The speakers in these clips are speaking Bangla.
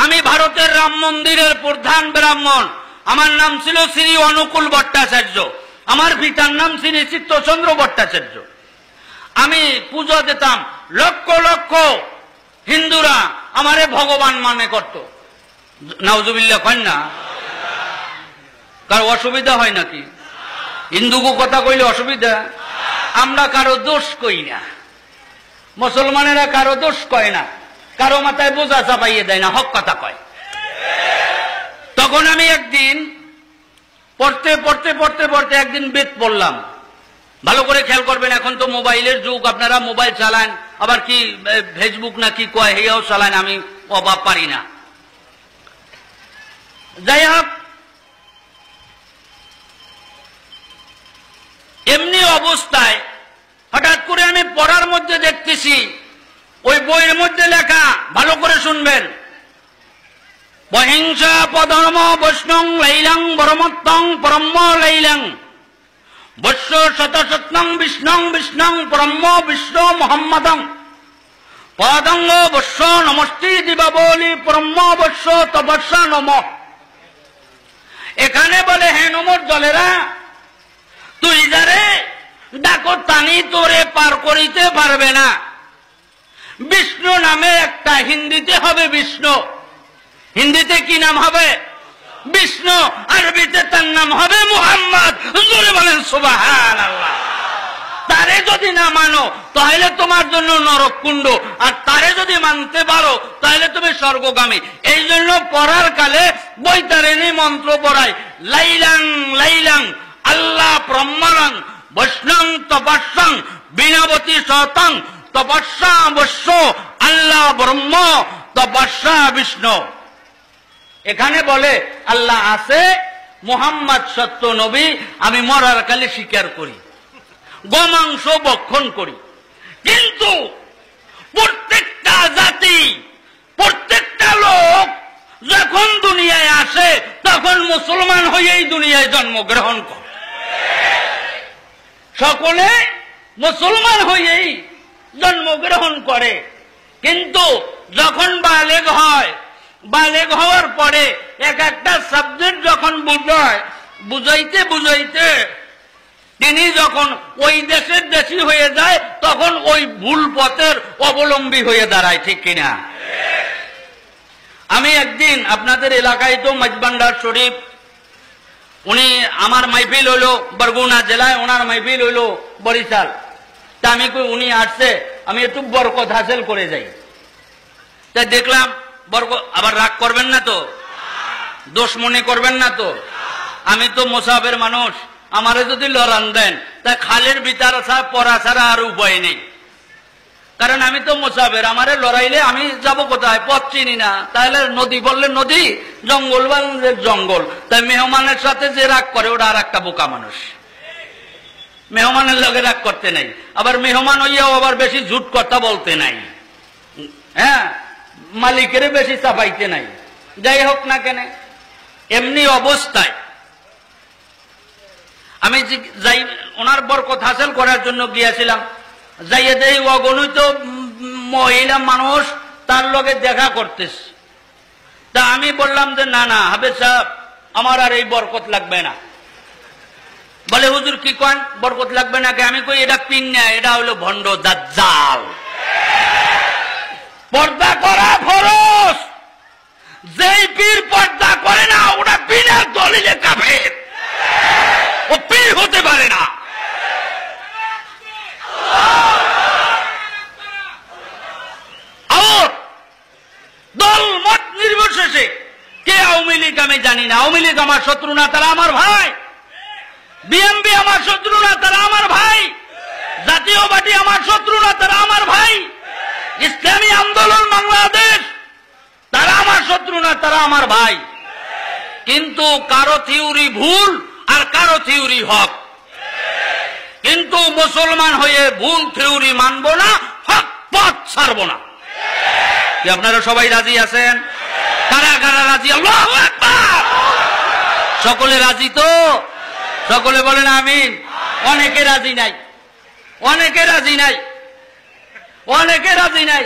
আমি ভারতের রাম মন্দিরের প্রধান ব্রাহ্মণ। আমার নাম ছিল শ্রী অনুকূল ভট্টাচার্য। আমার পিতার নাম শ্রী চিত্তচন্দ্র ভট্টাচার্য। আমি পূজা দিতাম। লক্ষ লক্ষ হিন্দুরা আমারে ভগবান মানে করত। নাউজুবিল্লাহ কয় না? কারো অসুবিধা হয় নাকি? হিন্দুকে কথা কইলে অসুবিধা? আমরা কারো দোষ কই না, মুসলমানেরা কারো দোষ কয় না, কারো মাথায় বোঝা চাপাইয়ে দেয় না, হক কথা কয়। তখন আমি একদিন পড়তে পড়তে পড়তে পড়তে একদিন বেদ পড়লাম। ভালো করে খেয়াল করবেন, এখন তো মোবাইলের যুগ, আপনারা মোবাইল চালান, আবার কি ফেসবুক না কি কয় হেয়াও চালান, আমি অভাব পারি না। যাই হোক, এমনি অবস্থায় হঠাৎ করে আমি পড়ার মধ্যে দেখতেছি, ওই বইয়ের মধ্যে লেখা, ভালো করে শুনবেন, বহিংসা পধর্ম বৈষ্ণং লাইলাং বরমত্তং পরম্য লাইলাং বৈশ্য শতসত্নং বিষ্ণং বিষ্ণং পরম্য বিষ্ণ মোহাম্মদং পদঙ্গ বৈশ্য নমস্তি দিবাবলি পরম্য বৈশ্য তবস্য নম। এখানে বলে, হে নমর দলেরা, তুই যারে ডাকো তানি তোরে পার করিতে পারবে না। বিষ্ণু নামে একটা, হিন্দিতে হবে বিষ্ণু। হিন্দিতে কি নাম হবে? বিষ্ণু। আরবিতে তার নাম হবে মুহাম্মদ। জোরে বলেন সুবহানাল্লাহ। তারে যদি না মানো তাহলে তোমার জন্য নরককুণ্ড, আর তারে যদি মানতে পারো তাহলে তুমি স্বর্গগামী। এই জন্য পড়ার কালে বৈতারিণী মন্ত্র পড়ায়, লাইলাং লাইলাং আল্লাহ ব্রহ্মাং বৈষ্ণং তপস্যাং বিনাবতী শতং তপস্যা বৈশ্য আল্লাহ ব্রহ্ম তপস্যা বিষ্ণু। এখানে বলে আল্লাহ আছে, মুহাম্মদ সত্য নবী, আমি মরার কালে স্বীকার করি, গোমাংস ভক্ষণ করি। কিন্তু প্রত্যেকটা জাতি, প্রত্যেকটা লোক যখন দুনিয়ায় আসে তখন মুসলমান হয়েই দুনিয়ায় জন্মগ্রহণ করে। সকলে মুসলমান হয়েই জন্মগ্রহণ করে। কিন্তু যখন বালেগ হয়, বালেগ হওয়ার পরে এক একটা সাবজেক্ট যখন বুঝাইতে বুঝাইতে তিনি যখন ওই দেশের দেশি হয়ে যায়, তখন ওই ভুল পথের অবলম্বী হয়ে দাঁড়ায়। ঠিক কিনা? আমি একদিন আপনাদের এলাকায় তো মাইজভান্ডার শরীফ, উনি আমার মাহফিল হইলো বরগুনা জেলায়, ওনার মাহফিল হইলো বরিশাল। তা আমি কই উনি আসছে, আমি একটু বরকত হাসিল করে যাই। তাই দেখলাম বরকত, আবার রাগ করবেন না তো, দোষ মনে করবেন না তো, আমি তো মোসাফের মানুষ, আমারে যদি লড়ান দেন তা খালের ভিতর পড়া ছাড়া আর উপায় নেই। কারণ আমি তো মোসাফের, আমারে লড়াইলে আমি যাব কোথায়? পথ চিনি না। তাহলে নদী বললে নদী, জঙ্গল বললে জঙ্গল। তাই মেহমানের সাথে যে রাগ করে ওটা আর একটা বোকা মানুষ। মেহমানের লগে রাগ করতে নাই, আবার মেহমান হইয়াও আবার বেশি ঝুট কথা বলতে নাই, হ্যাঁ, মালিকের বেশি চাপাইতে নাই। যাই হোক না কেন, এমনি অবস্থায় আমি যাই ওনার বরকত হাসিল করার জন্য গিয়েছিলাম। যাইয়ে দেই অগণিত মহিলা মানুষ তার লগে দেখা করতেছে। তা আমি বললাম যে না না হাফেজ সাহেব, আমার আর এই বরকত লাগবে না। বলে হুজুর কি কন বরকত লাগবে না? আমি কই এটা পিন না, এটা হলো ভণ্ড দাজ্জাল। পর্দা করা ফরজ, যেই পীর পর্দা করে না ওটা বিনা দলিলে কাফের, ও পীর হতে পারে না। দল মত নির্বিশেষে কে আওয়ামী লীগ আমি জানি না, আওয়ামী লীগ আমার শত্রু না, তারা আমার ভাই। বিএনপি আমার শত্রু না, তারা আমার ভাই। জাতীয় পার্টি আমার শত্রু না, তারা আমার ভাই। ইসলামী আন্দোলন বাংলাদেশ তারা আমার শত্রু না, তারা আমার ভাই। কিন্তু কারো থিওরি ভুল আর কারো থিওরি হক। কিন্তু মুসলমান হয়ে ভুল থিওরি মানব না, হক পথ ছাড়ব না। কি আপনারা সবাই রাজি আছেন? কারা কারা রাজি? আল্লাহু আকবার। সকলে রাজি তো? সকলে বলেন আমিন। অনেকে রাজি নাই, অনেকে রাজি নাই, অনেকে রাজি নাই।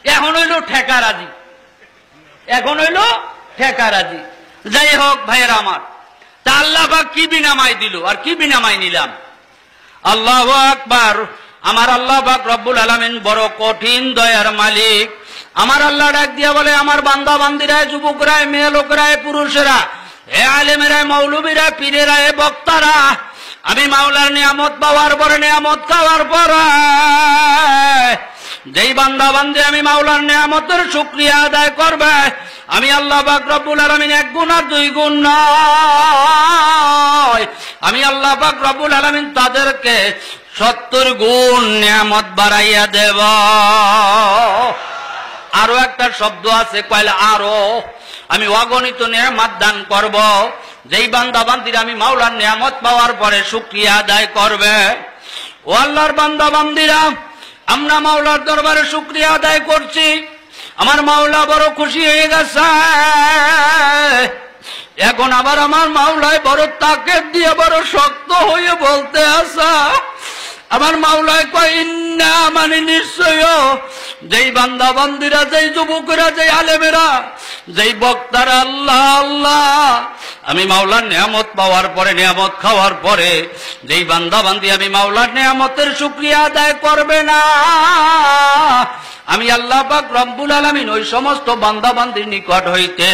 এখন হইল ঠেকা রাজি। এখন হইল ঠেকা রাজি। যাই হোক ভাইয়েরা আমার, তা আল্লাহ পাক কি বিনামায় দিল আর কি বিনামায় নিলাম? আল্লাহু আকবার। আমার আল্লাহ পাক রব্বুল আলামিন বড় কঠিন দয়ার মালিক। আমার আল্লাহ ডাক দিয়া বলে, আমার বান্দা বান্দিরা, যুবকরা, মেয়ে লোকরা, পুরুষেরা, এ আলেমেরা, মৌলবীরা, পীরেরা, এ বক্তারা, আমি মাওলার নিয়ামত পাওয়ার পরে, নিয়ামত খাওয়ার পরে যেই বান্দা বান্দি আমি মাওলার নিয়ামতের শুকরিয়া আদায় করবে, আমি আল্লাহ পাক রব্বুল আলামিন 1 গুণ আর 2 গুণ নয়, আমি আল্লাহ পাক রব্বুল আলামিন তাদেরকে 70 গুণ নিয়ামত বাড়াইয়া দেব। আরো একটা শব্দ আছে, কইলে আরো আমি অগণিত নিয়ামত দান করব যেই বান্দা বান্দিরা আমি মাওলার নিয়ামত পাওয়ার পরে শুকরিয়া আদায় করবে। ও আল্লাহর বান্দা বান্দিরা, আমরা মাওলার দরবারে শুকরিয়া আদায় করছি, আমার মাওলা বড় খুশি হয়ে গেছে। এখন আবার আমার মাওলায় বড় তাকেত দিয়ে বড় শক্ত হয়ে বলতে আসা, আমার মাওলায় কয় ইন্না, মানে নিশ্চয় যেই বান্দা বান্দিরা, যেই যুবকেরা, যেই আলেমেরা, যেই বক্তারা আল্লাহ আল্লাহ আমি মাওলার নিয়ামত পাওয়ার পরে, নিয়ামত খাওয়ার পরে যেই বান্দা বান্দি আমি মাওলার নিয়ামতের শুকরিয়া আদায় করবে না, আমি আল্লাহ পাক রব্বুল আলামিন ওই সমস্ত বান্দা বান্দির নিকট হইতে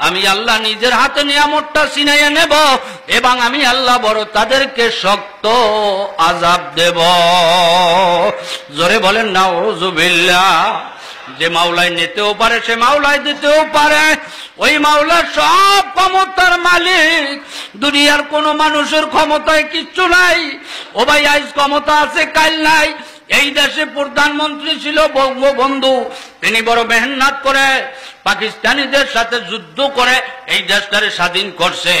আমি আল্লাহ নিজের হাতে নিয়ামতটা ছিনাইয়া নেব এবং আমি আল্লাহ বড় তাদেরকে শক্ত আযাব দেব। জোরে বলেন নাউযুবিল্লাহ। যে মাওলায় নিতেও পারে সে মাওলায় দিতেও পারে, ওই মাওলা সব ক্ষমতার মালিক। দুনিয়ার কোন মানুষের ক্ষমতায় কিচ্ছু নাই। ও ভাই, আজ ক্ষমতা আছে, কাল নাই। এই দেশে প্রধানমন্ত্রী ছিল বঙ্গবন্ধু, তিনি বড় মেহনত করে পাকিস্তানিদের সাথে যুদ্ধ করে এই দেশটারে স্বাধীন করছে,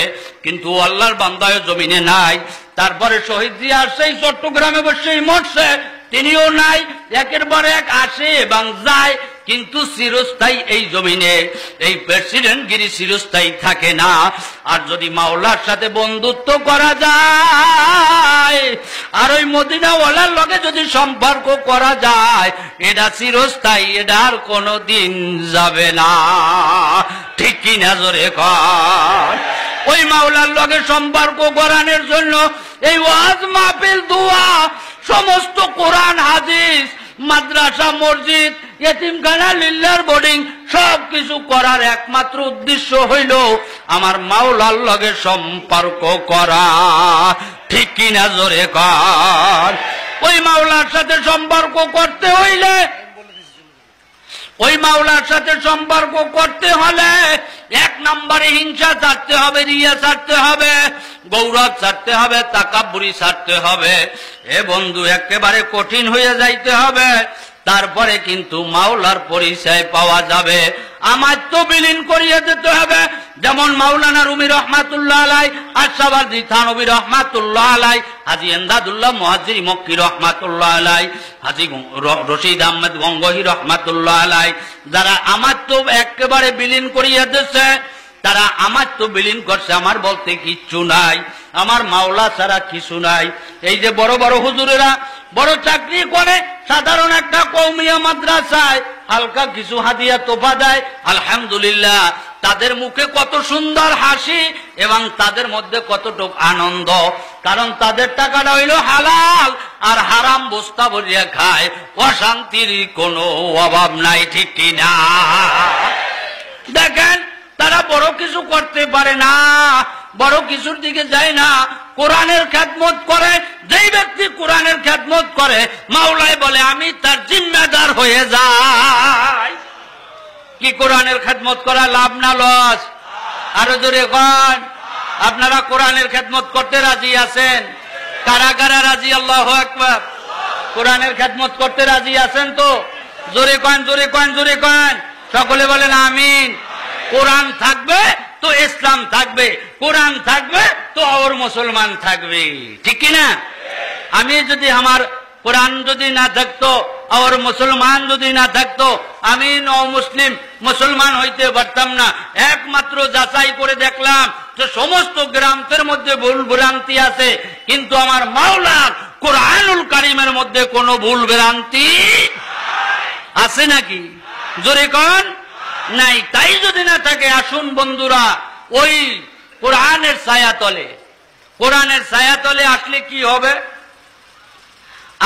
কিন্তু আল্লাহর বান্দায় জমিনে নাই। তারপরে শহীদ জিয়া সেই চট্টগ্রামে বসেই মরছে, তিনিও নাই। একের পর এক আসে এবং যায়, কিন্তু চিরস্থায়ী এই জমিনে এই প্রেসিডেন্টগিরি চিরস্থায়ী থাকে না। আর যদি মাওলার সাথে বন্ধুত্ব করা যায় আর ওই মদিনাওয়ালার লগে যদি সম্পর্ক করা যায়, এটা চিরস্থায়ী, এটা আর কোনোদিন যাবে না। ঠিক কি না জোরে কর? ওই মাওলার লগে সম্পর্ক করানোর জন্য এই ওয়াজ মাহফিল, দোয়া, সমস্ত কোরআন হাদিস, মাদ্রাসা, মসজিদ, ইয়েতিমখানা, লিল্লার বোর্ডিং সবকিছু করার একমাত্র উদ্দেশ্য হইল আমার মাওলার লগে সম্পর্ক করা। ঠিক কিনা জোরে কর? ওই মাওলার সাথে সম্পর্ক করতে হইলে, ওই মাওলার সাথে সম্পর্ক করতে হলে 1 নম্বরে হিংসা ছাড়তে হবে, রিয়া ছাড়তে হবে, গৌরব ছাড়তে হবে, তাকাব্বুরি ছাড়তে হবে। এ বন্ধু, একেবারে কঠিন হয়ে যাইতে হবে, তারপরে কিন্তু মাওলার পরিচয় পাওয়া যাবে। আমার তো বিলীন করিয়ে দিতে হবে, যেমন মাওলানা রুমি রহমাতুল্লাহ আলাই, আশরাফি থানভী রহমাতুল্লাহ আলাই, হাজী এমদাদুল্লাহ মুহাজ্জির মক্কি রহমাতুল্লাহ আলাই, হাজী রশিদ আহমেদ গঙ্গোহী রহমাতুল্লাহ আলাই, যারা আমার তো একেবারে বিলীন করিয়ে দিচ্ছে, তারা আমার তো বিলীন করছে। আমার বলতে কিচ্ছু নাই, আমার মাওলা ছাড়া কিছু নাই। এই যে বড় বড় হুজুরেরা বড় চাকরি করে, সাধারণ একটা কওমিয়া মাদ্রাসায় হালকা কিছু হাদিয়া তোফা দেয়, আলহামদুলিল্লাহ, তাদের মুখে কত সুন্দর হাসি এবং তাদের মধ্যে কতটুক আনন্দ, কারণ তাদের টাকাটা হইল হালাল আর হারাম বস্তা ভরিয়া খায়, অশান্তির কোনো অভাব নাই। ঠিক কিনা? দেখেন, তারা বড় কিছু করতে পারে না, বড় কিছুর দিকে যায় না, কোরআনের খেদমত করে। যেই ব্যক্তি কোরআনের খেদমত করে, মাওলাই বলে আমি তার জিম্মেদার হয়ে যাই। কি কোরআনের খেদমত করা লাভ না লস? আরো জোরে কন। আপনারা কোরআনের খেদমত করতে রাজি আছেন? কারা কারা রাজি? আল্লাহু আকবার। কোরআনের খেদমত করতে রাজি আছেন তো? জোরে কন, জোরে কন, জোরে কন। সকলে বলেন আমিন। কোরআন থাকবে তো ইসলাম থাকবে, কোরআন থাকবে তো আর মুসলমান থাকবে। ঠিক কিনা? আমি যদি আমার কোরআন যদি না থাকতো, আর মুসলমান যদি না থাকতো, আমি মুসলিম মুসলমান হইতে পারতাম না। একমাত্র যাচাই করে দেখলাম যে সমস্ত গ্রন্থের মধ্যে ভুল ভ্রান্তি আছে, কিন্তু আমার মাওলার কোরআনুল কারীমের মধ্যে কোনো ভুল ভ্রান্তি আছে নাকি? জোরে কোন? নাই। তাই যদি না থাকে, আসুন বন্ধুরা ওই কোরআনের ছায়াতলে, কোরআনের ছায়াতলে আসলে কি হবে?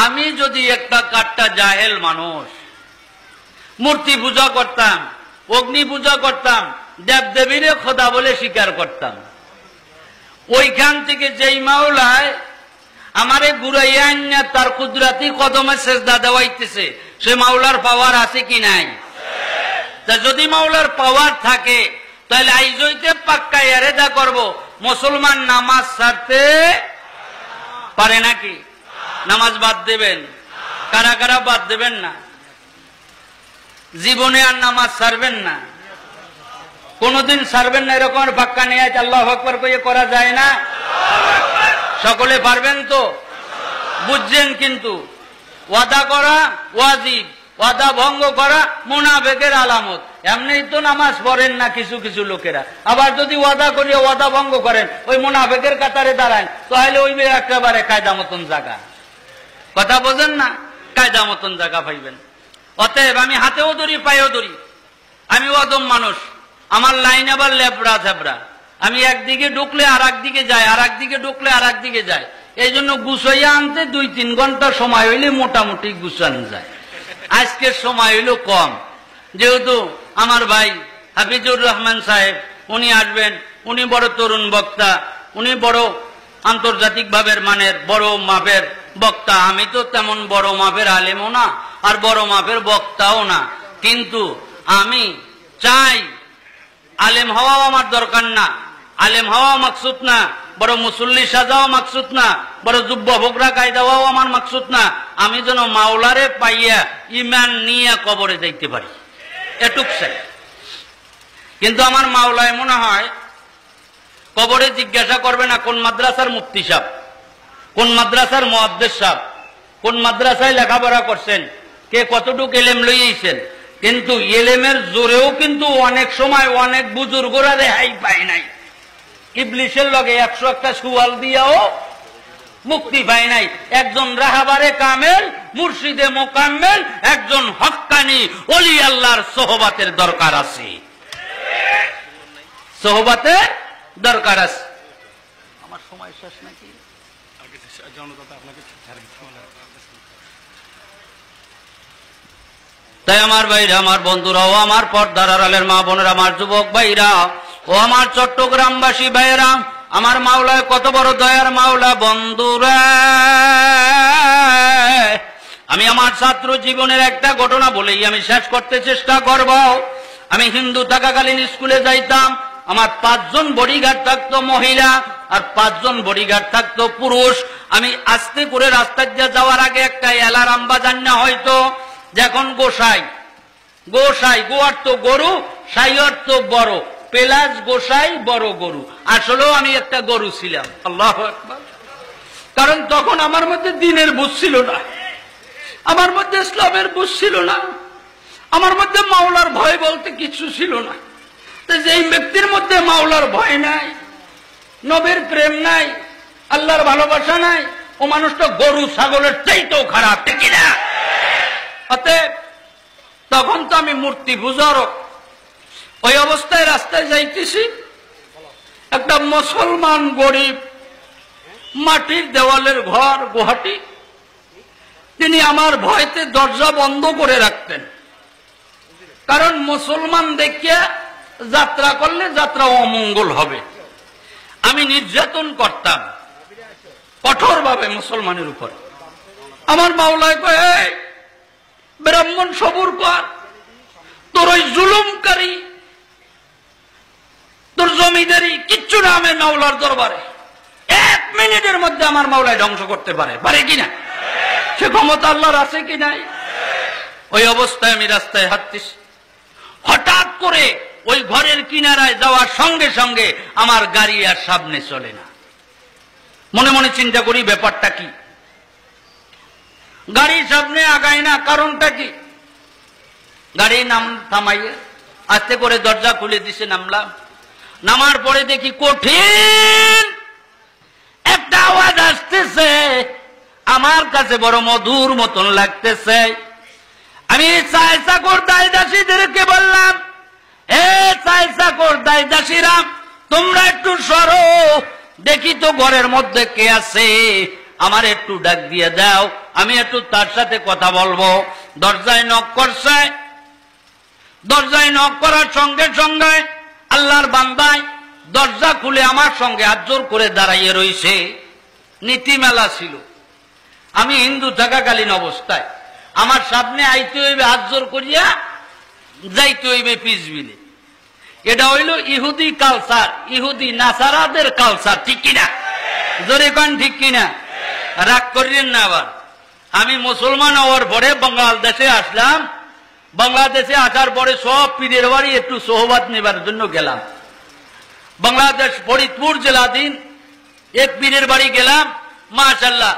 আমি যদি একটা কাট্টা জাহেল মানুষ, মূর্তি পূজা করতাম, অগ্নি পূজা করতাম, দেবদেবীরে খোদা বলে স্বীকার করতাম, ওইখান থেকে যেই মাওলায় আমারে ঘুরাইয়া আইনা তার কুদরাতি কদমে সেজদা দেওয়াইতেছে, সে মাওলার পাওয়ার আছে কি নাই? তা যদি মাওলার পাওয়ার থাকে তাহলে আইজইতে পাক্কা এরেদা করব, মুসলমান নামাজ ছাড়তে পারে নাকি? নামাজ বাদ দেবেন? কারা কারা বাদ দেবেন না? জীবনে আর নামাজ ছাড়বেন না, কোনদিন ছাড়বেন না, এরকম পাক্কা নিয়ে আল্লাহু আকবার কইয়ে করা যায় না? সকলে পারবেন তো? বুঝছেন? কিন্তু ওয়াদা করা ওয়াজিব, ওয়াদা ভঙ্গ করা মুনাফিকের আলামত। এমনি তো নামাজ পড়েন না কিছু কিছু লোকেরা, আবার যদি ওয়াদা করিয়ে ওয়াদা ভঙ্গ করেন, ওই মুনাফিকের কাতারে দাঁড়ান, তাহলে ওই একেবারে কায়দা মতন জায়গা। কথা বোঝেন না? কায়দা মতন জায়গা পাইবেন। অতএব আমি হাতেও ধরি, পায়েও ধরি, আমি অদম মানুষ, আমার লাইন আবার লেবড়া ঝাবড়া, আমি একদিকে ঢুকলে আর একদিকে যায়, আর একদিকে ঢুকলে আর একদিকে যায়। এই জন্য গুছাইয়া আনতে 2-3 ঘন্টা সময় হইলে মোটামুটি গুছানো যায়। আজকের সময় হইল কম, যেহেতু আমার ভাই হাফিজুর রহমান সাহেব উনি আসবেন, উনি বড় তরুণ বক্তা, উনি বড় আন্তর্জাতিক ভাবের মানের বড় মাপের বক্তা। আমি তো তেমন বড় মাপের আলেমও না আর বড় মাপের বক্তাও না, কিন্তু আমি চাই আলেম হওয়াও আমার দরকার না, আলেম হওয়াও মাকসুদ না, বড় মুসল্লি সাজাও মাকসুদ না, বড় যুব্ব ভোগরা কায়দা হওয়াও আমার মাকসুদ না। আমি যেন মাওলারে পাইয়া ইমান নিয়ে কবরে যাইতে পারি, এটুক চাই। কিন্তু আমার মাওলায় মনে হয় কবরে জিজ্ঞাসা করবে না কোন মাদ্রাসার মুফতি সাহেব, কোন মাদ্রাসার মুহাদ্দিস সাহেব, কোন মাদ্রাসায় লেখাপড়া করছেন, কে কতটুকু এলেম লইয়েছেন। কিন্তু এলেমের জোরেও কিন্তু অনেক সময় অনেক বুজুর্গরা রেহাই পায় নাই, ইবলিসের লগে 101টা সুয়াল দিয়াও মুক্তি পায় নাই। একজন রাহাবারে কামেল, মুর্শিদে মোকাম্মেল, একজন হক্কানি ওলি আল্লাহর সোহবাতের দরকার আছে, সোহবাতের দরকার আছে। আমার সময় শেষ নাকি? তাই আমার ভাইরা, আমার বন্ধুরা, ও আমার পর্দার আড়ালের মা বোনেরা, আমার যুবক ভাইরা, ও আমার চট্টগ্রামবাসী ভাইরা, আমার মাওলায় কত বড় দয়ার মাওলা। বন্ধুরা, আমি আমার ছাত্র জীবনের একটা ঘটনা বলেই আমি শেষ করতে চেষ্টা করব। আমি হিন্দু থাকাকালীন স্কুলে যাইতাম, আমার 5 জন বডিগার্ড থাকতো মহিলা আর 5 জন বডিগার্ড থাকতো পুরুষ। আমি আস্তে করে রাস্তা দিয়ে যাওয়ার আগে একটা অ্যালার্ম বাজান না হয়তো, যখন গোসাই, গোসাই গো অর্থ গরু, সাই অর্থ বড়, পেলাজ গোসাই বড় গরু। আসলেও আমি একটা গরু ছিলাম। আল্লাহু আকবার। কারণ তখন আমার মধ্যে দ্বীনের বুঝ ছিল না, আমার মধ্যে ইসলামের বুঝ ছিল না, আমার মধ্যে মাওলার ভয় বলতে কিছু ছিল না। যেই ব্যক্তির মধ্যে মাওলার ভয় নাই, নবীর প্রেম নাই, আল্লাহর ভালোবাসা নাই, ও মানুষটা গরু ছাগলের চাইতেও খারাপ, ঠিক না? অতএব তখন তো আমি মূর্তি পূজারও। ওই অবস্থায় রাস্তায় যাইতেছি, একটা মুসলমান গরিব, মাটির দেওয়ালের ঘর, গুয়াহাটি, তিনি আমার ভয়তে দরজা বন্ধ করে রাখতেন। কারণ মুসলমান দেখিয়া যাত্রা করলে যাত্রা অমঙ্গল হবে। আমি নির্যাতন করতাম কঠোরভাবে মুসলমানের উপর। আমার মাওলায় কয়, ব্রাহ্মণ সবুর কর, তোর ওই জুলুমকারী, তোর জমিদারি কিচ্ছু না আমি মাওলার দরবারে। 1 মিনিটের মধ্যে আমার মাওলায় ধ্বংস করতে পারে, পারে কিনা? সে ক্ষমতা আল্লাহর আছে কি নাই? ওই অবস্থায় আমি রাস্তায় হাঁটতেছি, হঠাৎ করে ওই ঘরের কিনারায় যাওয়ার সঙ্গে সঙ্গে আমার গাড়ি আর সামনে চলে না। মনে মনে চিন্তা করি ব্যাপারটা কি, গাড়ি সামনে আগায় না, কারণটা কি? গাড়ি নাম থামাইয়ে আস্তে করে দরজা খুলে দিছে, নামলাম। নামার পরে দেখি কঠিন একটা আওয়াজ আসতেছে, আমার কাছে বড় মধুর মতন লাগতেছে। আমি চাকর দাসীদেরকে বললাম, এ চাইসা কর দাই দাসীরাম, তোমরা একটু সরো, দেখি তো ঘরের মধ্যে কে আছে, আমার একটু ডাক দিয়ে দাও, আমি একটু তার সাথে কথা বলবো। দরজায় নক করছে, দরজায় নক করার সঙ্গে সঙ্গে আল্লাহর বান্দায় দরজা খুলে আমার সঙ্গে হাত জোর করে দাঁড়াইয়ে রইছে। নীতিমেলা ছিল, আমি হিন্দু থাকাকালীন অবস্থায় আমার সামনে আইতে হইবে হাত জোর করিয়া, যাইতে হইবে পিছবিলে। এটা হইল ইহুদি কালচার, ইহুদি নাসারাদের কালচার, ঠিক কিনা? জোরে কন ঠিক কিনা? রাগ করিলেন না আবার। আমি মুসলমান হওয়ার পরে বাংলাদেশে আসলাম, বাংলাদেশে আসার পরে সব পীরের বাড়ি একটু সোহবাত নেবার জন্য গেলাম। বাংলাদেশ ফরিদপুর জেলাধীন এক পীরের বাড়ি গেলাম, মাশাআল্লাহ,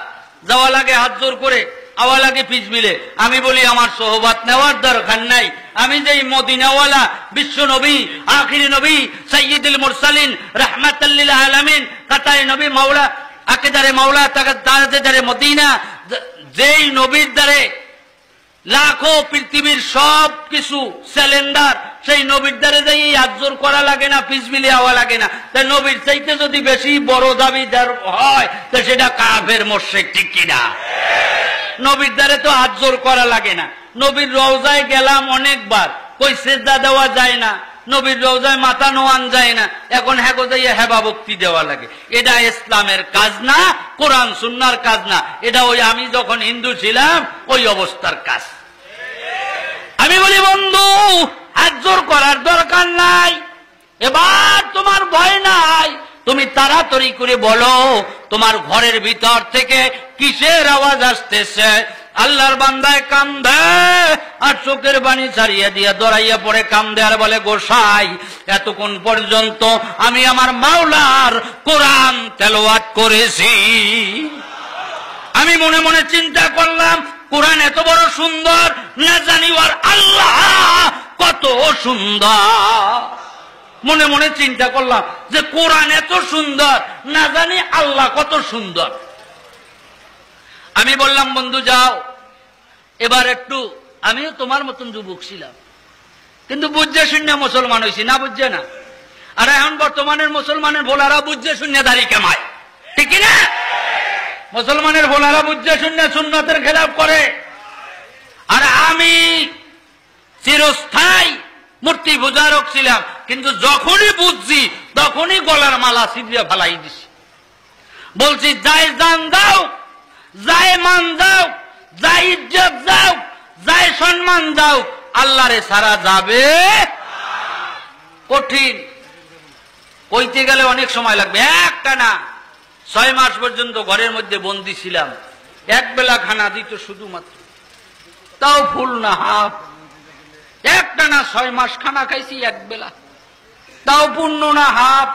যাওয়া লাগে হাত জোর করে, আওয়া লাগে পিছবিলে। আমি বলি আমার সোহবাত নেওয়ার দরকার নাই, আমি যেই মদিনাওয়ালা বিশ্ব নবী, আখিরি নবী, সাইয়্যিদুল মুরসালিন, রাহমাতাল লিল আলামিন, কাতায়ে নবী, মাওলা আকিদারে মাওলা তাজদারে মদিনা, যেই নবীর দ্বারে লাখো পৃথিবীর সব কিছু সিলিন্ডার, সেই নবীর দ্বারে যাই আজর করা লাগে না, পিছবিলে আওয়া লাগে না। তাই নবীর চাইতে যদি বেশি বড় দাবিদার হয় তো সেটা কাফের মুশরিক, ঠিক কিনা? নবীর দ্বারে তো আজর করা লাগে না। নবীর রওজায় গেলাম অনেকবার, কই সেজদা দেওয়া যায় না, নবীর রওজায় মাথা নোয়ান যায় না, এখন হ্যাগো যাইয়া হেবা ভক্তি দেওয়া লাগে। এটা ইসলামের কাজ না, কোরআন সুন্নাহর কাজ না, এটা ওই আমি যখন হিন্দু ছিলাম ওই অবস্থার কাজ। আমি বলি বন্ধু, হাত জোর করার দরকার নাই, এবার তোমার ভয় নাই, তুমি তাড়াতাড়ি করে বলো তোমার ঘরের ভিতর থেকে কিসের আওয়াজ আসতেছে। আল্লাহর বান্দায় কান্দে আর চোখের বাণী ছাড়িয়ে দিয়ে দৌড়াইয়া পড়ে কান্দে আর বলে, গোসাই এতক্ষণ পর্যন্ত আমি আমার মাওলার কোরআন তেলাওয়াত করেছি। আমি মনে মনে চিন্তা করলাম, কোরআন এত বড় সুন্দর, না জানি আর আল্লাহ কত সুন্দর। মনে মনে চিন্তা করলাম যে কোরআন এত সুন্দর, না জানি আল্লাহ কত সুন্দর। আমি বললাম, বন্ধু যাও এবার একটু, আমিও তোমার মতন যুবক ছিলাম, কিন্তু বুঝে শূন্য মুসলমান হয়েছি, না বুঝছে না। আর এখন বর্তমানের মুসলমানের ভোলারা বুঝে শূন্য দাড়ি কামায়, ঠিক না? মুসলমানের ভোলারা বুঝে শূন্য সুন্নতের খেলাফ করে। আর আমি চিরস্থায়ী মূর্তি পূজারক ছিলাম, কিন্তু যখনই বুঝছি তখনই গলার মালা ছিঁড়িয়ে ফেলাই দিছি। বলছি, যাই জান দাও, যাই মান দাও, যাই ইজ্জত দাও, যাই সম্মান দাও, আল্লাহরে সারা যাবে কঠিন। কইতে গেলে অনেক সময় লাগবে। একটা না 6 মাস পর্যন্ত ঘরের মধ্যে বন্দী ছিলাম, এক বেলা খানা দিত শুধুমাত্র, তাও ফুল না হাফ। একটা না 6 মাস খানা খাইছি এক বেলা, তাও পূর্ণ না হাফ।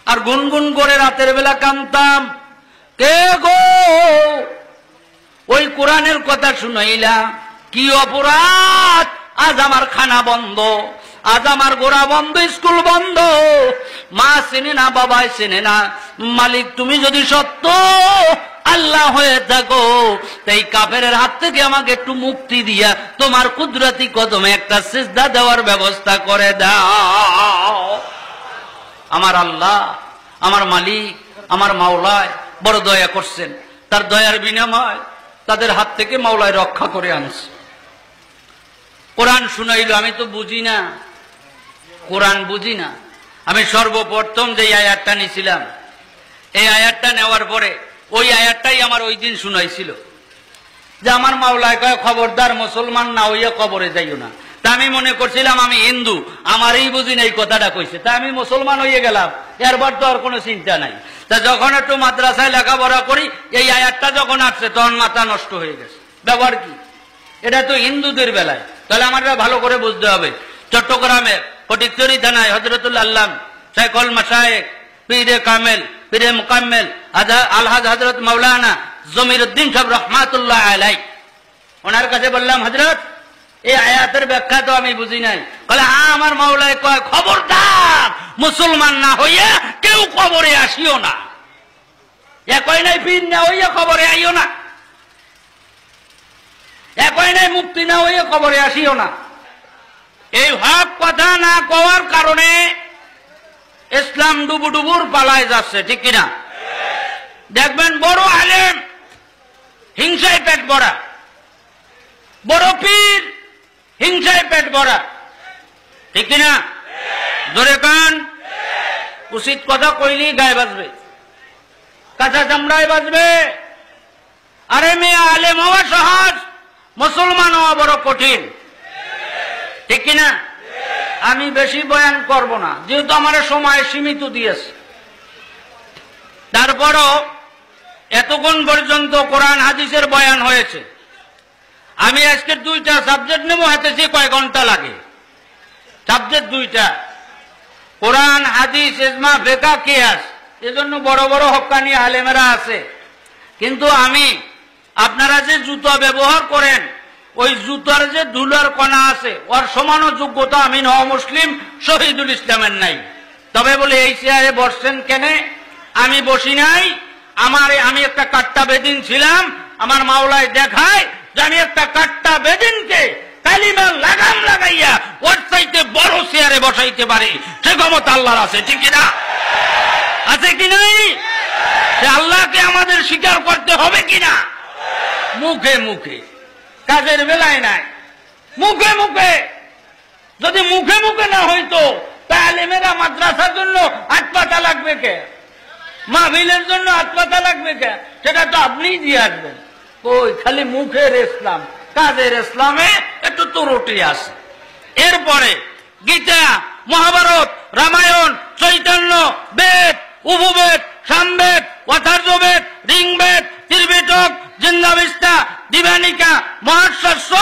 আর গুনগুন করে রাতের বেলা কাঁদতাম, কে গো ওই কোরআনের কথা শুনাইলা, কি অপরাধ, আজ আমার খানা বন্ধ, আজ আমার গোড়া বন্ধ, স্কুল বন্ধ, মা চেনে না, বাবা চেনে না। মালিক তুমি যদি সত্য আল্লাহ হয়ে থাকো, তাই কাফেরের হাত থেকে আমাকে একটু মুক্তি দিয়া তোমার কুদরতি কদমে একটা সিজদা দেওয়ার ব্যবস্থা করে দাও। আমার আল্লাহ, আমার মালিক, আমার মাওলায় বড় দয়া করছেন, তার দয়ার বিনিময় তাদের হাত থেকে মাওলায় রক্ষা করে আনছে। কোরআন শুনাইল, আমি তো বুঝি না, কোরআন বুঝি না। আমি সর্বপ্রথম যে আয়াতটা নিয়েছিলাম, এই আয়াতটা নেওয়ার পরে ওই আয়াতটাই আমার ওই দিন শুনাইছিল যে আমার মাওলায় কয়, খবরদার মুসলমান না হইয়া কবরে যাইও না। তা আমি মনে করছিলাম আমি হিন্দু, আমারই বুঝি না এই কথাটা কইছে, তা আমি মুসলমান হয়ে গেলাম, এরপর তো আর কোনো চিন্তা নাই। তা যখন একটু মাদ্রাসায় লেখাপড়া করি, এই আয়াতটা যখন আসছে তখন মাথা নষ্ট হয়ে গেছে। ব্যাপার কি, এটা তো হিন্দুদের বেলায়, তাহলে আমাদের ভালো করে বুঝতে হবে। চট্টগ্রামের ফটিকছড়ি থানায় হযরতুল আল্লাম শাইখুল মাশায়েখ পীরে কামেল, পীরে মুকাম্মেল আলহাজ হযরত মাওলানা জমিরউদ্দিন সাহেব রহমাতুল্লাহ আলাইহি, ওনার কাছে বললাম, হযরত এই আয়াতের ব্যাখ্যা তো আমি বুঝি নাই। বলে, আমার মাওলায় কয়, খবরদার মুসলমান না হইয়া কেউ কবরে আসিও না। একই নাই পীর না হইয়া কবরে আইও না, একই নাই মুক্তি না হইয়া কবরে আসিও না। এই হক কথা না কওয়ার কারণে ইসলাম ডুবুডুবুর পালায় যাচ্ছে, ঠিক কিনা? দেখবেন বড় আলেম হিংসায় পেট ভরা, বড় পীর হিংসায় পেট ভরা, ঠিক কিনা? জোরে কান। উচিত কথা কইলেই গায়ে বাজবে, কাঁচা চামড়ায় বাজবে। আরে মেয়ে, আলেম হওয়া সহজ, মুসলমান হওয়া বড় কঠিন, ঠিক কিনা? আমি বেশি বয়ান করব না, যেহেতু আমার সময় সীমিত দিয়েছে। তারপরও এতক্ষণ পর্যন্ত কোরআন হাদিসের বয়ান হয়েছে। আমি আজকে 2টা সাবজেক্ট নেব, হাতে যে কয় ঘন্টা লাগে। সাবজেক্ট 2টা, কোরআন হাদিস ইজমা ফিকহ কিয়াস। এজন্য বড় বড় হক্কানি আলেমেরা আছে। কিন্তু আমি, আপনারা যে জুতা ব্যবহার করেন, ওই জুতার যে ধুলার কণা আছে, ওর সমান যোগ্যতা আমি নও মুসলিম শহীদুল ইসলামের নাই। তবে বলে এই চেয়ারে বসছেন কেন? আমি বসি নাই। আমি একটা কাট্টা বেদিন ছিলাম। আমার মাওলায় দেখায় যে আমি একটা কাট্টা বেদিনকে কালিমার লাগাম লাগাইয়া ওর চাইতে বড় চেয়ারে বসাইতে পারি, সে ক্ষমতা আল্লাহর আছে, ঠিক কিনা? আছে কি নাই? সে আল্লাহকে আমাদের স্বীকার করতে হবে কিনা? মুখে মুখে, কাজের বেলায় নাই, মুখে মুখে। যদি মুখে মুখে না হইতো, তাহলে মেয়েরা মাদ্রাসার জন্য হাত পাতা লাগবে কে? মাহফিলের জন্য হাত পাতা লাগবে কে? সেটা তো আপনিই দিয়ে আসবেন। ওই খালি মুখের ইসলাম, কাজের ইসলামে একটু ত্রুটি আছে। এরপরে গীতা, মহাভারত, রামায়ণ, চৈতন্য, বেদ, উপবেদ, সামবেদ, অথার্যবেদ, ঋংবেদ, ত্রিপিটক, জিন্দাবিস্তা, দিবানিকা, মহাশ্বাস্য,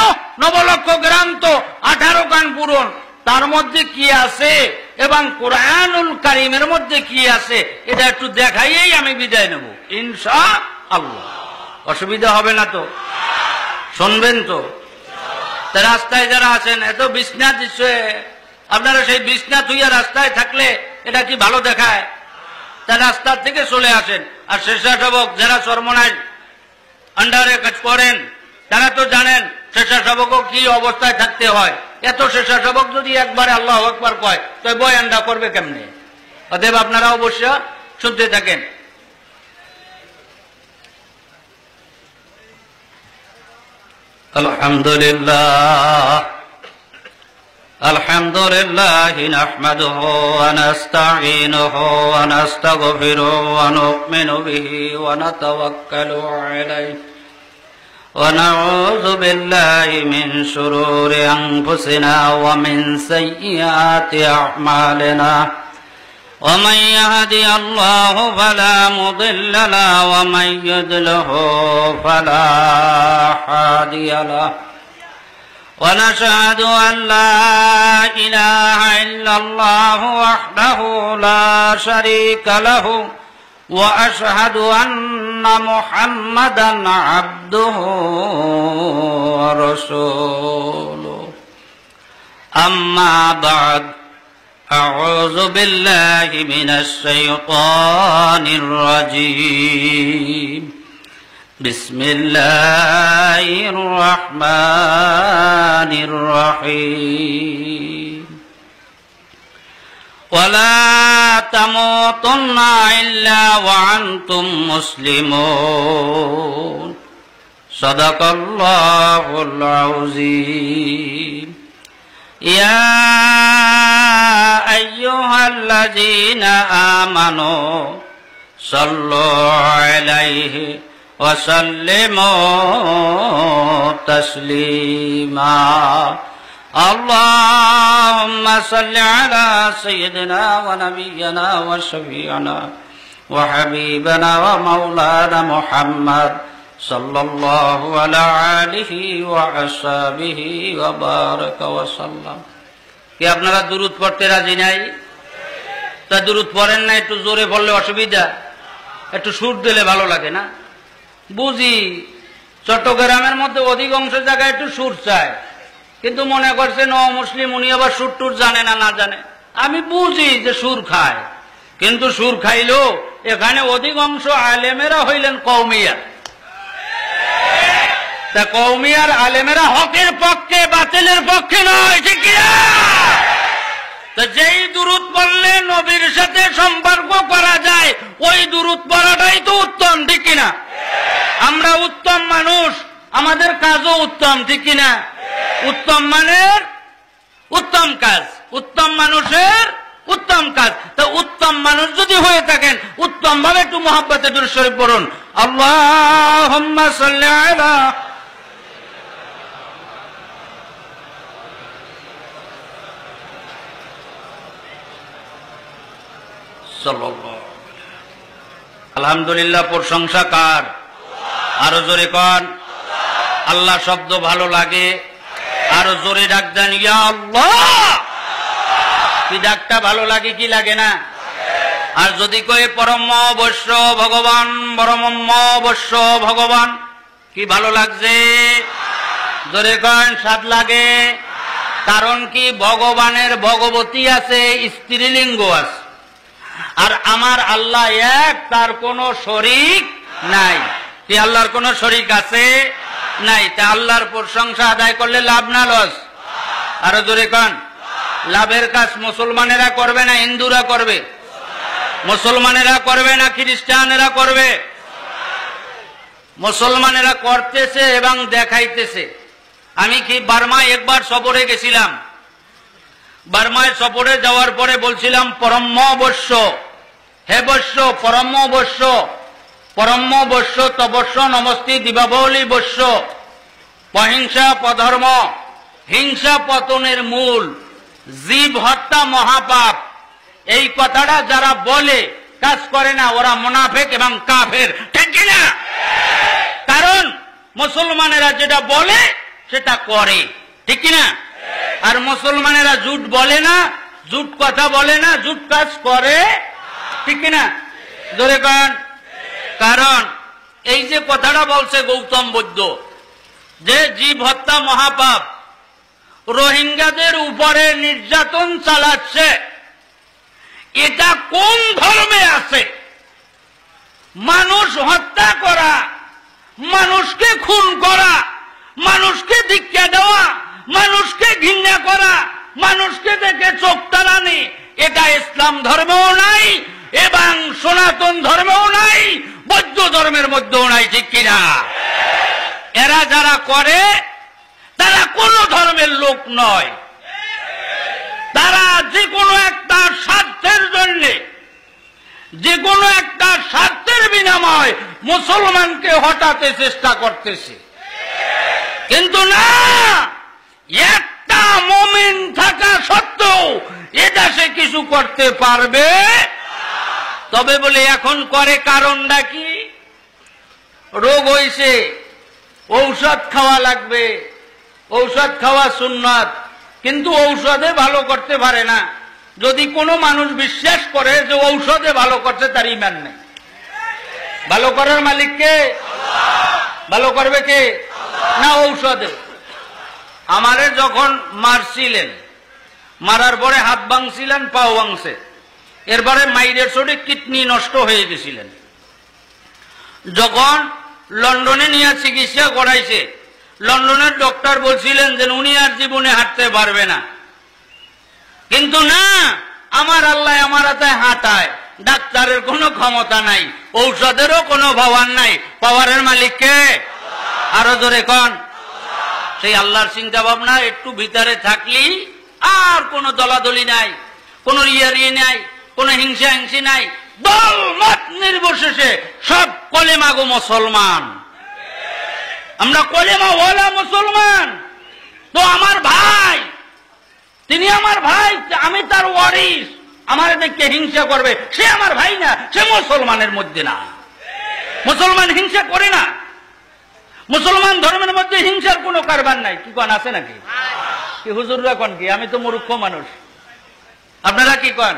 নবলক্ষ গ্রন্থ, 18 গান পুরন, তার মধ্যে কি আছে এবং কোরআনুল কারীমের মধ্যে কি আছে, এটা একটু দেখাইয়েই আমি বিদায় নেব ইনশাআল্লাহ। অসুবিধা হবে না তো? শুনবেন তো? রাস্তায় যারা আছেন, এত বিছনা দিচ্ছে, আপনারা সেই বিছনা থুইয়া রাস্তায় থাকলে এটা কি ভালো দেখায়? তা রাস্তার থেকে চলে আসেন। আর স্বেচ্ছাসেবক যারা চরমনায় আন্ডারে কাজ করেন, তারা তো জানেন স্বেচ্ছাসেবকও কি অবস্থায় থাকতে হয়। এত স্বেচ্ছাসেবক যদি একবারে আল্লাহু আকবার কয়, তো বয়ানটা করবে কেমনে? অতএব আপনারা অবশ্য শুনতে থাকেন। আলহামদুলিল্লাহ আলহামদুলিল্লাহ নাহমাদুহু ওয়া নাস্তাঈনুহু ওয়া নাস্তাগফিরুহু ওয়া নু'মিনু বিহি ওয়া নাতাওয়াক্কালু আলাইহি ওয়া নাউযু বিল্লাহি মিন শুরুরি আনফুসিনা ওয়া মিন সাইয়্যাতি আ'মালিনা ওয়া মান ইয়াহদিহিল্লাহু ফালা মুদিল্লা লাহু ওয়া মান ইউদ্লিলহু ফালা হাদিয়া লাহু ونشهد أن لا إله إلا الله وحده لا شريك له وأشهد أن محمدا عبده ورسوله أما بعد أعوذ بالله من الشيطان الرجيم بسم الله الرحمن الرحيم ولا تموتن إلا وأنتم مسلمون صدق الله العظيم يا أيها الذين آمنوا صلوا عليه وسلموا تسليما اللهم صل على سيدنا ونبينا وشفيعنا وحبيبنا ومولانا محمد صلى الله على آله وأصحابه وبارك وسلم। কি আপনারা দুরূদ পড়তে রাজি নাই? তা দুরূদ পড়েন না, একটু জোরে পড়লে অসুবিধা, একটু সুর দিলে ভালো লাগে না? বুঝি চট্টগ্রামের মধ্যে অধিকাংশ জায়গায় একটু সুর চায়, কিন্তু মনে করছে ন মুসলিম, উনি আবার সুর টুর জানে না, না জানে। আমি বুঝি যে সুর খায়, কিন্তু সুর খাইলো এখানে অধিকাংশ আলেমেরা হইলেন কওমিয়া। তা কওমি আর আলেমেরা হকের পক্ষে, বাতিলের পক্ষে নয়, ঠিক কিনা? তো যেই দুরূদ পড়লে নবীর সাথে সম্পর্ক করা যায় ওই দুরূদ পড়াটাই তো উত্তম, ঠিক কিনা? আমরা উত্তম মানুষ, আমাদের কাজও উত্তম, ঠিক কিনা? উত্তম মানের উত্তম কাজ, উত্তম মানুষের উত্তম কাজ। তো উত্তম মানুষ যদি হয়ে থাকেন উত্তম ভাবে একটু মুহাব্বতে দুরূদ শরীফ পড়ুন। আল্লাহুম্মা সাল্লি আলা সাল্লাল্লাহু আলাইহি। আলহামদুলিল্লাহ, প্রশংসা কার? আরো জোরে কন। আল্লাহ শব্দ ভালো লাগে, আরো জোরে ডাক দেন ইয়া আল্লাহ। কি ডাকটা ভালো লাগে কি লাগে না? আর যদি কয়ে পরম অবশ্য ভগবান, পরম অবশ্য ভগবান, কি ভালো লাগছে? জোরে কন, স্বাদ লাগে। কারণ কি? ভগবানের ভগবতী আছে, স্ত্রীলিঙ্গ আছে, আর আমার আল্লাহ এক, তার কোনো শরীক নাই। কি আল্লাহর কোনো শরীক আছে? নাই। তা আল্লাহর প্রশংসা আদায় করলে লাভ না লস? আরো জোরে কন। লাভের কাজ মুসলমানেরা করবে না হিন্দুরা করবে? মুসলমানেরা করবে না খ্রিস্টানেরা করবে? মুসলমানেরা করতেছে এবং দেখাইতেছে। আমি কি বার্মায় একবার সফরে গেছিলাম। বার্মায় সফরে যাওয়ার পরে বলছিলাম পরম বৈশ্য, হে বৈশ্য, পরম বৈশ্য, পরম বৈশ্য তবস্য নমস্তি দিবাবলী বৈশ্য, অহিংসা পধর্ম, হিংসা পতনের মূল, জীব হত্যা মহাপাপ। এই কথাটা যারা বলে কাজ করে না ওরা মুনাফিক এবং কাফের, ঠিক কিনা? কারণ মুসলমানেরা যেটা বলে সেটা করে, ঠিক কিনা? আর মুসলমানেরা জুট বলে না, জুট কথা বলে না, জুট কাজ করে, ঠিক কিনা? ধরে কন। কারণ এই যে কথাটা বলছে গৌতম বুদ্ধ যে জীব হত্যা মহাপাপ, রোহিঙ্গাদের উপরে নির্যাতন চালাচ্ছে, এটা কোন ধর্মে আছে? মানুষ হত্যা করা, মানুষকে খুন করা, মানুষকে দীক্ষা দেওয়া, মানুষকে ঘৃণা করা, মানুষকে দেখে চোখ টানানি, এটা ইসলাম ধর্মেও নাই এবং সনাতন ধর্মেও নাই, বৌদ্ধ ধর্মের মধ্যেও নাই, ঠিক কিনা? এরা যারা করে তারা কোন ধর্মের লোক নয়। তারা যে কোনো একটা স্বার্থের জন্য, যে কোনো একটা স্বার্থের বিনিময়ে মুসলমানকে হটাতে চেষ্টা করতেছে। কিন্তু না, একটা মুমিন থাকা সত্ত্বেও এদেশে কিছু করতে পারবে। তবে বলে এখন করে কারণটা কি? রোগ হইছে, ঔষধ খাওয়া লাগবে, ঔষধ খাওয়া সুন্নাত, কিন্তু ঔষধে ভালো করতে পারে না। যদি কোনো মানুষ বিশ্বাস করে যে ঔষধে ভালো করছে, তার ঈমান নেই। ভালো করার মালিক কে? ভালো করবে কে? না ঔষধে। আমারে যখন মারছিলেন, মারার পরে হাত ভাঙছিলেন, পাও ভাঙছে, এরপরে মাইরের চোটে কিডনি নষ্ট হয়ে গেছিলেন। যখন লন্ডনে নিয়ে চিকিৎসা করাইছে, লন্ডনের ডক্টর বলছিলেন যে উনি আর জীবনে হাঁটতে পারবে না। কিন্তু না, আমার আল্লাহ আমার হাতে হাঁটায়, ডাক্তারের কোনো ক্ষমতা নাই, ঔষধেরও কোনো পাওয়ার নাই। পাওয়ারের মালিক কে? আরো জোরে কন। সেই আল্লাহর চিন্তা ভাবনা একটু ভিতরে থাকলি আর কোনো দলাদলি নাই, কোনো রিয়ারি নাই, কোনো হিংসা হিংসি নাই, দল মত নির্বিশেষে সব কলেমাগো মুসলমান। আমরা কলেমা ওয়ালা মুসলমান। তো আমার ভাই, তিনি আমার ভাই, আমি তার ওয়ারিস, আমার দেখে হিংসা করবে, সে আমার ভাই না, সে মুসলমানের মধ্যে না। মুসলমান হিংসা করে না, মুসলমান ধর্মের মধ্যে হিংসার কোনো কারবার নাই। কি কন, আছে নাকি? কি হুজুররা কন কি? আমি তো মূর্খ মানুষ, আপনারা কি কন?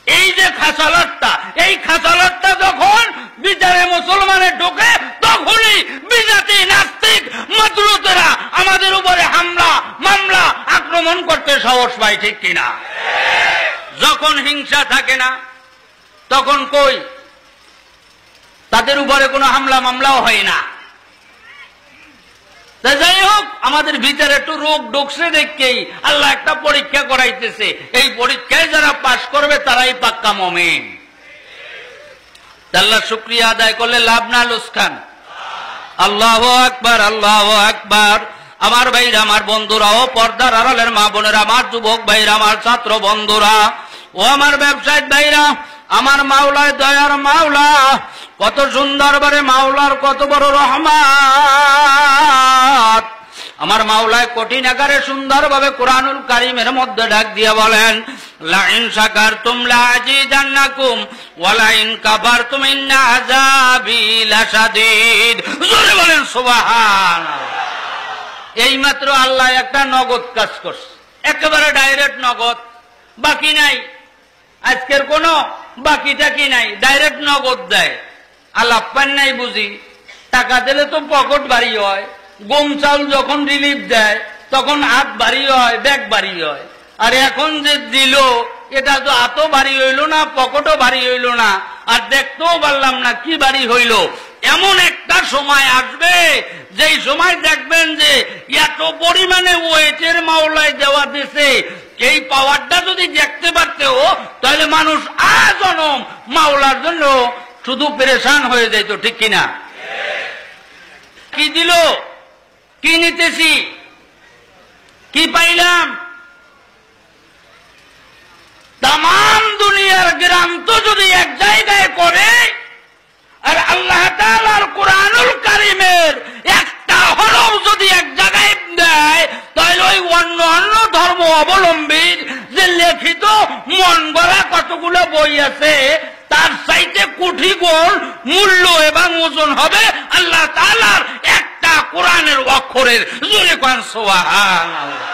এই যে খাসালতটা, এই খাসালতটা যখন বিচারে মুসলমানের ঢোকে, তখনই বিজাতি নাস্তিক মাদরুতেরা আমাদের উপরে হামলা, মামলা, আক্রমণ করতে সাহস পায়, ঠিক কিনা? যখন হিংসা থাকে না তখন কই তাদের উপরে কোনো হামলা মামলাও হয় না। কিন্তু যখন হিংসা থাকে, তখন কই তাদের উপরে কোনো হামলা মামলাও হয় না। কিন্তু না, একটা মুমিন থাকা সত্ত্বেও এদেশে কিছু করতে পারবে। তবে বলে এখন করে কারণটা কি? রোগ হইছে, ঔষধ খাওয়া লাগবে, তা যাই হোক, আমাদের ভিতরে একটু রোগ ঢুকছে দেখেই আল্লাহ একটা পরীক্ষা করাইতেছে। এই পরীক্ষায় যারা পাশ করবে তারাই পাক্কা মুমিন। আল্লাহ শুকরিয়া আদায় করলে লাভ না লোকসান? আল্লাহু আকবার, আল্লাহু আকবার। আমার ভাইরা, আমার বন্ধুরা, ও পর্দার আড়ালের মা বোনেরা, আমার যুবক ভাইরা, আমার ছাত্র বন্ধুরা, ও আমার ব্যবসায়িক ভাইরা, আমার মাওলায় দয়ার মাওলা কত সুন্দর বারে, মাওলার কত বড় রহমত। আমার মাওলায় কঠিন আকারে সুন্দরভাবে কোরআনুল কারীমের মধ্যে ডাক দিয়ে বলেন, লা ইন শাকারতুম লাযিদান্নাকুম ওয়া লা ইন কাফারতুম ইন্না আযাবি লাশাদীদ। জোরে বলেন সুবহানাল্লাহ। এইমাত্র আল্লাহ একটা নগদ কাজ করছে, একেবারে ডাইরেক্ট নগদ, বাকি নাই, আজকের কোন বাকি টাকি নাই, ডাইরেক্ট নগদ দেয়। আল্লাহ পান নাই বুঝি? টাকা দিলে তো পকেট ভারী হয়, গম চাউল যখন রিলিফ দেয় তখন হাত ভারী হয়, ব্যাগ ভারী হয়। আর এখন যে দিল, এটা তো হাতও ভারী হইল না, পকেটও ভারী হইল না, আর দেখতেও পারলাম না কি ভারী হইল। এমন একটা সময় আসবে যেই সময় দেখবেন যে এত পরিমাণে ওয়েটের মাওলায় দেওয়া দিছে, এই পাওয়ারটা যদি দেখতে পারতেও তাহলে মানুষ আজনম মাওলার জন্য শুধু পেরেশান হয়ে যাইত, ঠিক কিনা? কি দিল, কি নিতেছি, কি পাইলাম? তামাম দুনিয়ার গ্রান্ত যদি এক জায়গায় করে আর আল্লাহ তাআলার কোরআনুল কারীমের একটা হরফ যদি এক জায়গায় দেয়, তাহলে ওই অন্য অন্য ধর্ম অবলম্বীর যে লিখিত মন গড়া কতগুলো বই আছে তার চাইতে কোটি গুণ মূল্য এবং ওজন হবে আল্লাহ তাআলার একটা কোরআনের অক্ষরের। জোরে কোন সুবহানাল্লাহ।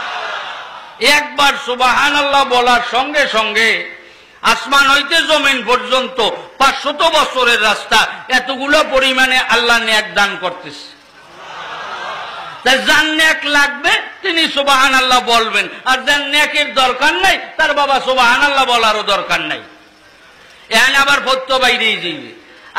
একবার সুবহানাল্লাহ বলার সঙ্গে সঙ্গে আসমান হইতে জমিন পর্যন্ত 500 বছরের রাস্তা, এতগুলো পরিমাণে আল্লাহ নেক দান করতেছে। তাই যার নেক লাগবে তিনি সুবহানাল্লাহ বলবেন, আর যার নেকের দরকার নাই তার বাবা সুবহানাল্লাহ বলারও দরকার নাই। এখন আবার ভত্য বাইরেই যাইবে।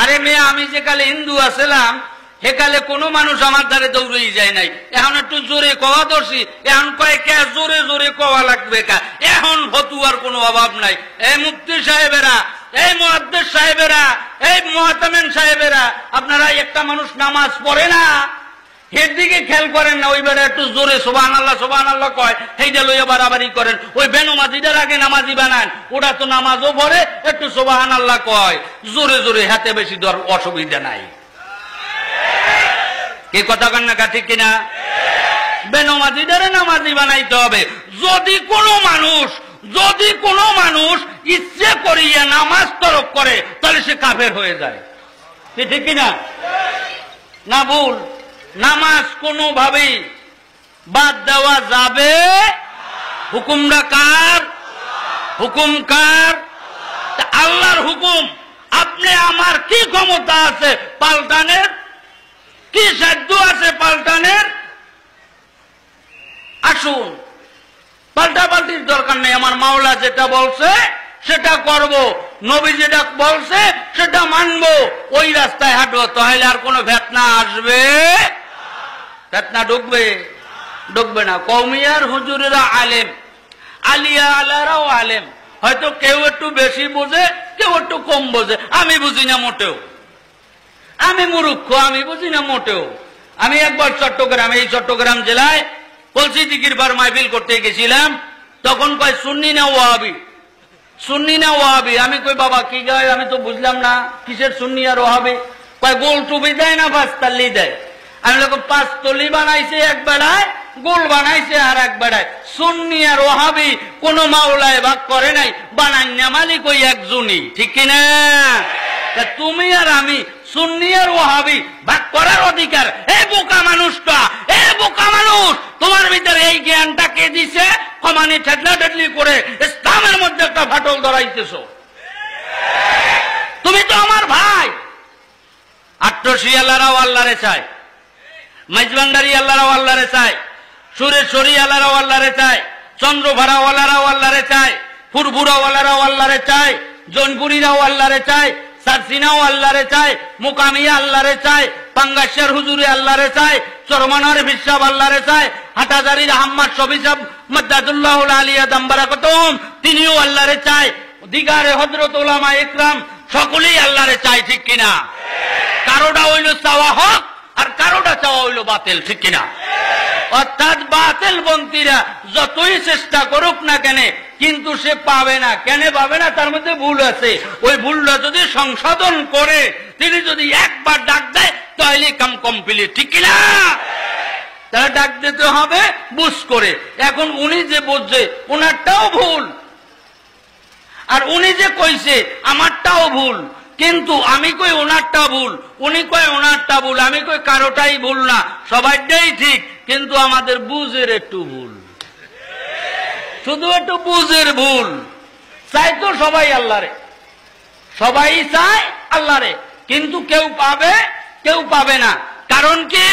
আরে মেয়ে, আমি যে কালে হিন্দু আসলাম সেকালে কোনো মানুষ আমার দ্বারে দৌড়েই যায় নাই, এখন একটু জোরে কওয়া দর্শি, এখন কয় কে জোরে জোরে কওয়া লাগবে কা, এখন ফতুয়ার কোনো অভাব নাই। এই মুফতি সাহেবেরা, এই মুহাদ্দিস সাহেবেরা, এই মুহতামিম সাহেবেরা, আপনারা একটা মানুষ নামাজ পড়ে না, এর দিকে খেয়াল করেন না, ওই বেড়া একটু জোরে সুবহানাল্লাহ সুবহানাল্লাহ কয়, সেইটা লইয়া বাড়াবাড়ি করেন। ওই বেনমাজিটার আগে নামাজি বানান, ওটা তো নামাজও পড়ে, একটু সুবহানাল্লাহ কয়, জোরে জোরে, হাতে বেশি অসুবিধা নাই। কি কথা কন না, ঠিক কিনা? বেনমাজিটারে নামাজি বানাইতে হবে। যদি কোনো মানুষ ইচ্ছে করিয়া নামাজ তরক করে তাহলে সে কাফের হয়ে যায়, ঠিক কিনা? না ভুল? নামাজ কোনোভাবেই বাদ দেওয়া যাবে। হুকুমটা কার? হুকুম কার? আল্লাহর হুকুম। আপনি আমার কি ক্ষমতা আছে পাল্টানের? কি সাধ্য আছে পাল্টানের? আসুন, পাল্টাপাল্টির দরকার নেই। আমার মাওলা যেটা বলছে সেটা করব, নবী যেটা বলছে সেটা মানব, ওই রাস্তায় হাঁটবো। তাহলে আর কোনো ফেতনা আসবে? ফেতনা ঢুকবে না। কওমিয়ার হুজুরেরা আলেম, আলিয়া আলারাও আলেম, হয়তো কেউ একটু বেশি বোঝে, কেউ একটু কম বোঝে। আমি বুঝি না মোটেও, আমি মূর্খ, আমি বুঝি না মোটেও। আমি একবার এই চট্টগ্রাম জেলায় কলসি দিকির বার মাহফিল করতে গেছিলাম, তখন কয় সুন্নি না ওয়াহাবি, সুন্নি না ওয়াহাবি। আমি কই বাবা কি গায়, আমি তো বুঝলাম না কিসের সুন্নি আর ওয়াহাবি। কয় গোল টুপি দেয় না 5 তাল্লি দেয়। আমি লোক 5 তলি বানাইছে এক বেড়ায়, গোল বানাইছে আর এক বেড়ায়। সুন্নি আর ওয়াহাবি কোন মাওলায় ভাগ করে নাই, বানান্যা মালিক ওই একজনই, ঠিক কিনা? তুমি আর আমি সুন্নি আর ওয়াহাবি ভাগ করার অধিকার। এই বোকা মানুষটা, এই বোকা মানুষ, তোমার ভিতরে এই জ্ঞানটা কে দিছে? কমানি ঠেটলা ঠেটলি করে ইসলামের মধ্যে একটা ফাটল ধরাইতেছ। তুমি তো আমার ভাই। আট্টশি আল্লাহরাও আল্লাহরে চায়, মাইজবান্ডারি আল্লাহরাও আল্লাহরে চায়, সুরেশ্বরী আল্লাহরাও আল্লাহরে চায়, চন্দ্রভাড়াওয়ালারাও আল্লাহরে চায়, ফুরফুরাওয়ালারাও আল্লাহরে চায়, জৈনপুরীরাও আল্লাহরে চায়, সারসিনাও আল্লাহরে চায়, মুকামিয়া আল্লাহরে চায়, পাঙ্গাসের হুজুরে আল্লাহরে চায়, চরমানোর বিশ্বাব আল্লাহরে চায়, হাটাজারির আহম্মদ শফি সাহেব মাদ্দাদুল্লাহ আলিয়া দাম্বারাকাতুম তিনিও আল্লাহরে চায়, দিগারে হযরত উলামা ইকরাম সকলেই আল্লাহরে চায়, ঠিক কিনা? কারোটা হইল চাওয়া হক আর কারোটা চাওয়া হইল বাতিল, ঠিক কিনা? অর্থাৎ বাতিল বন্তীরা যতই চেষ্টা করুক না কেন কিন্তু সে পাবে না। কেন পাবে না? তার মধ্যে ভুল আছে। ওই ভুলটা যদি সংশোধন করে তিনি যদি একবার ডাক দেয় তাহলে কাম কমপ্লিট, ঠিক কিনা? তারা ডাক দিতে হবে বুঝ করে। এখন উনি যে বুঝছে ওনারটাও ভুল, আর উনি যে কইছে আমারটাও ভুল, কিন্তু আমি কই ওনারটা ভুল, উনি কয় ওনারটা ভুল, আমি কই কারোটাই ভুল না, সবাইটাই ঠিক, কিন্তু আমাদের বুঝের একটু ভুল, শুধু একটু বুঝের ভুল। চাই তো সবাই আল্লাহরে, সবাই চায় আল্লাহরে, কিন্তু কেউ পাবে কেউ পাবে না। কারণ কি?